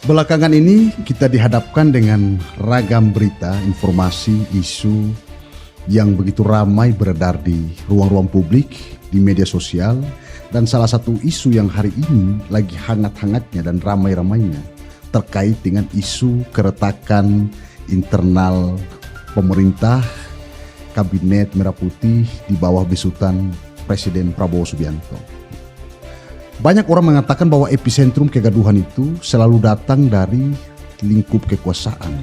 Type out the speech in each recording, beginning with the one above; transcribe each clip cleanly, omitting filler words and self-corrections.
Belakangan ini kita dihadapkan dengan ragam berita, informasi, isu yang begitu ramai beredar di ruang-ruang publik, di media sosial, dan salah satu isu yang hari ini lagi hangat-hangatnya dan ramai-ramainya terkait dengan isu keretakan internal pemerintah Kabinet Merah Putih di bawah besutan Presiden Prabowo Subianto. Banyak orang mengatakan bahwa epicentrum kegaduhan itu selalu datang dari lingkup kekuasaan.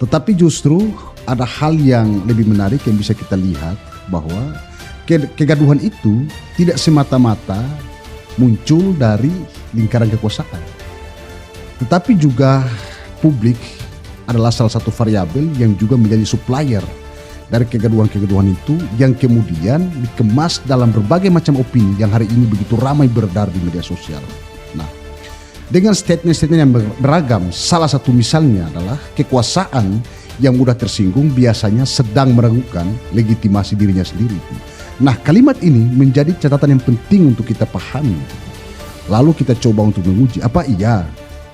Tetapi justru ada hal yang lebih menarik yang bisa kita lihat, bahwa kegaduhan itu tidak semata-mata muncul dari lingkaran kekuasaan. Tetapi juga publik adalah salah satu variabel yang juga menjadi supplier dari kegaduhan-kegaduhan itu, yang kemudian dikemas dalam berbagai macam opini yang hari ini begitu ramai beredar di media sosial. Nah, dengan statement-statement yang beragam, salah satu misalnya adalah kekuasaan yang mudah tersinggung biasanya sedang meragukan legitimasi dirinya sendiri. Nah, kalimat ini menjadi catatan yang penting untuk kita pahami. Lalu kita coba untuk menguji, apa iya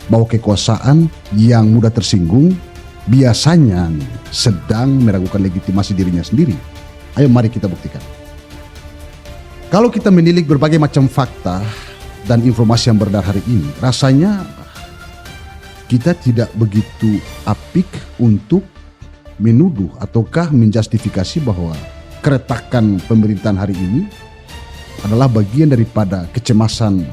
bahwa kekuasaan yang mudah tersinggung biasanya sedang meragukan legitimasi dirinya sendiri? Ayo mari kita buktikan. Kalau kita menilik berbagai macam fakta dan informasi yang beredar hari ini, rasanya kita tidak begitu apik untuk menuduh ataukah menjustifikasi bahwa keretakan pemerintahan hari ini adalah bagian daripada kecemasan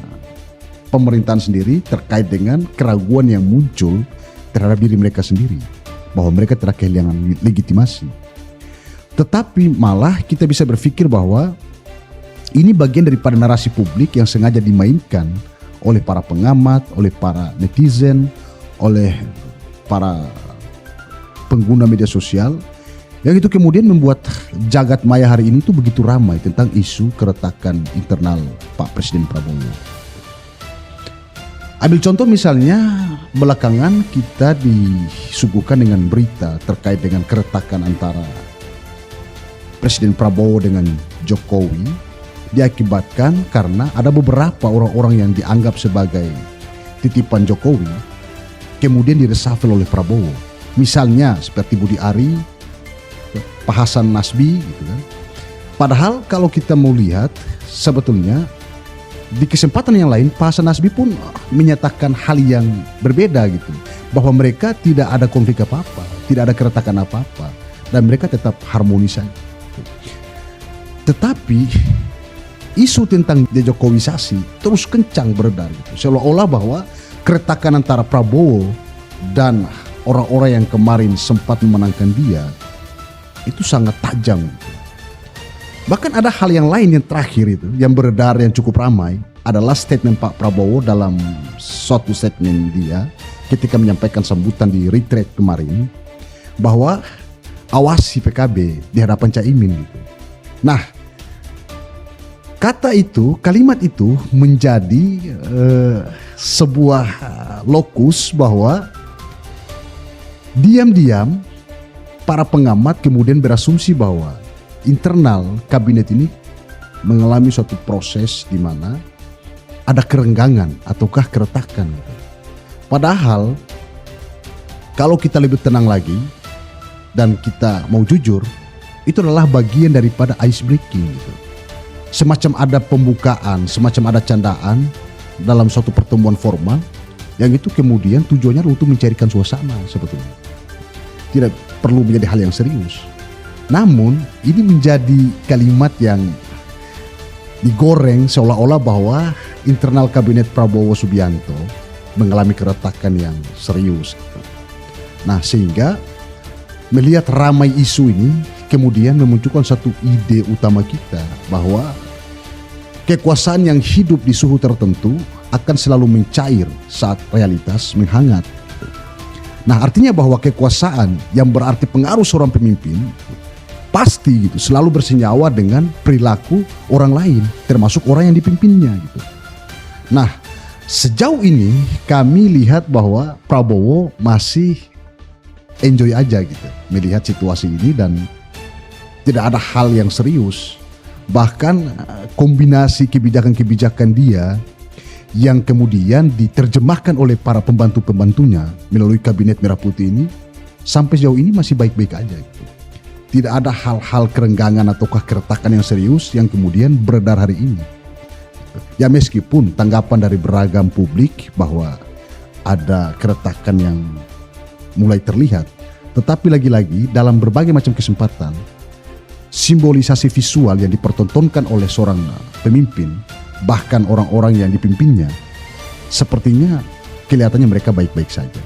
pemerintahan sendiri terkait dengan keraguan yang muncul terhadap diri mereka sendiri, bahwa mereka telah kehilangan legitimasi. Tetapi malah kita bisa berpikir bahwa ini bagian daripada narasi publik yang sengaja dimainkan oleh para pengamat, oleh para netizen, oleh para pengguna media sosial, yang itu kemudian membuat jagat maya hari ini itu begitu ramai tentang isu keretakan internal Pak Presiden Prabowo. Ambil contoh misalnya, belakangan kita disuguhkan dengan berita terkait dengan keretakan antara Presiden Prabowo dengan Jokowi diakibatkan karena ada beberapa orang-orang yang dianggap sebagai titipan Jokowi kemudian diresafel oleh Prabowo. Misalnya seperti Budi Ari, Pak Hasan Nasbi gitu kan. Padahal kalau kita mau lihat sebetulnya di kesempatan yang lain Pak Hasan Nasbi pun menyatakan hal yang berbeda gitu, bahwa mereka tidak ada konflik apa-apa, tidak ada keretakan apa-apa, dan mereka tetap harmonis saja. Tetapi isu tentang dejokowisasi terus kencang beredar gitu, seolah-olah bahwa keretakan antara Prabowo dan orang-orang yang kemarin sempat memenangkan dia itu sangat tajam gitu. Bahkan ada hal yang lain yang terakhir itu, yang beredar yang cukup ramai, adalah statement Pak Prabowo dalam suatu statement dia ketika menyampaikan sambutan di retreat kemarin, bahwa awasi PKB di hadapan Caimin gitu. Nah, kata itu, kalimat itu menjadi sebuah lokus bahwa diam-diam para pengamat kemudian berasumsi bahwa internal kabinet ini mengalami suatu proses di mana ada kerenggangan ataukah keretakan. Padahal kalau kita lebih tenang lagi dan kita mau jujur, itu adalah bagian daripada ice breaking gitu. Semacam ada pembukaan, semacam ada candaan dalam suatu pertemuan formal yang itu kemudian tujuannya untuk mencairkan suasana sebetulnya. Tidak perlu menjadi hal yang serius. Namun ini menjadi kalimat yang digoreng seolah-olah bahwa internal kabinet Prabowo Subianto mengalami keretakan yang serius. Nah, sehingga melihat ramai isu ini kemudian memunculkan satu ide utama kita, bahwa kekuasaan yang hidup di suhu tertentu akan selalu mencair saat realitas menghangat. Nah, artinya bahwa kekuasaan yang berarti pengaruh seorang pemimpin pasti gitu selalu bersenyawa dengan perilaku orang lain, termasuk orang yang dipimpinnya gitu. Nah, sejauh ini kami lihat bahwa Prabowo masih enjoy aja gitu melihat situasi ini dan tidak ada hal yang serius. Bahkan kombinasi kebijakan-kebijakan dia yang kemudian diterjemahkan oleh para pembantu-pembantunya melalui kabinet Merah Putih ini sampai sejauh ini masih baik-baik aja gitu. Tidak ada hal-hal kerenggangan ataukah keretakan yang serius yang kemudian beredar hari ini. Ya meskipun tanggapan dari beragam publik bahwa ada keretakan yang mulai terlihat, tetapi lagi-lagi dalam berbagai macam kesempatan simbolisasi visual yang dipertontonkan oleh seorang pemimpin, bahkan orang-orang yang dipimpinnya, sepertinya kelihatannya mereka baik-baik saja.